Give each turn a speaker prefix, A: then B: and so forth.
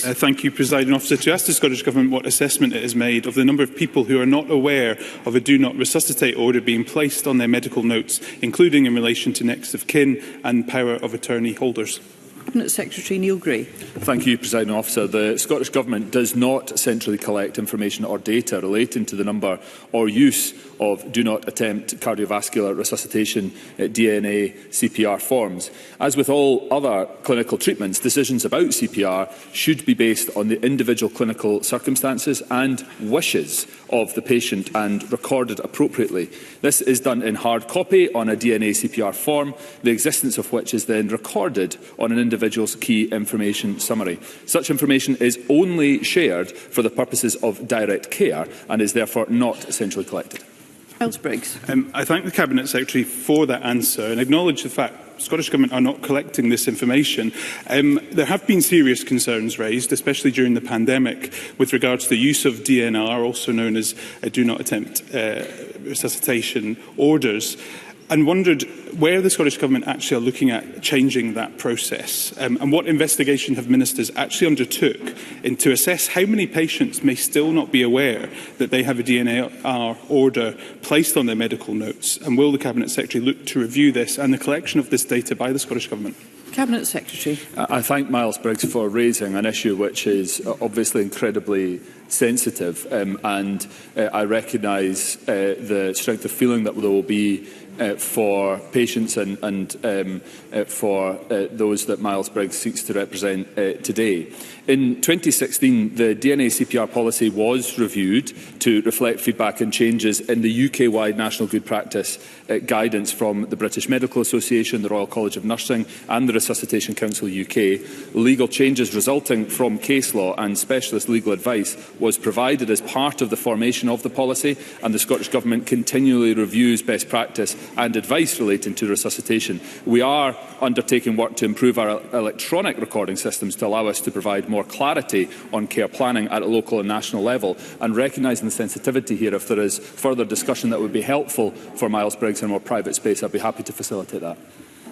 A: Thank you, Presiding Officer. To ask the Scottish Government what assessment it has made of the number of people who are not aware of a Do Not Resuscitate order being placed on their medical notes, including in relation to next of kin and power of attorney holders.
B: Cabinet Secretary Neil Gray.
C: Thank you, Presiding Officer. The Scottish Government does not centrally collect information or data relating to the number or use of Do Not Attempt cardiovascular resuscitation DNA CPR forms. As with all other clinical treatments, decisions about CPR should be based on the individual clinical circumstances and wishes of the patient and recorded appropriately. This is done in hard copy on a DNA CPR form, the existence of which is then recorded on an individual's key information summary. Such information is only shared for the purposes of direct care and is therefore not centrally collected.
B: Miles Briggs.
A: I thank the Cabinet Secretary for that answer and acknowledge the fact the Scottish Government are not collecting this information. There have been serious concerns raised, especially during the pandemic, with regards to the use of DNR, also known as Do Not Attempt resuscitation orders, and wondered where the Scottish Government actually are looking at changing that process and what investigation have ministers actually undertook to assess how many patients may still not be aware that they have a DNR order placed on their medical notes, and will the Cabinet Secretary look to review this and the collection of this data by the Scottish Government?
B: Cabinet Secretary.
C: I thank Miles Briggs for raising an issue which is obviously incredibly sensitive, and I recognise the strength of feeling that there will be for patients and for those that Miles Briggs seeks to represent today. In 2016, the DNA CPR policy was reviewed to reflect feedback and changes in the UK-wide National Good Practice guidance from the British Medical Association, the Royal College of Nursing and the Resuscitation Council UK. Legal changes resulting from case law and specialist legal advice was provided as part of the formation of the policy, and the Scottish Government continually reviews best practice and advice relating to resuscitation. We are undertaking work to improve our electronic recording systems to allow us to provide more clarity on care planning at a local and national level, and recognising the sensitivity here, if there is further discussion that would be helpful for Miles Briggs in a more private space, I'd be happy to facilitate that.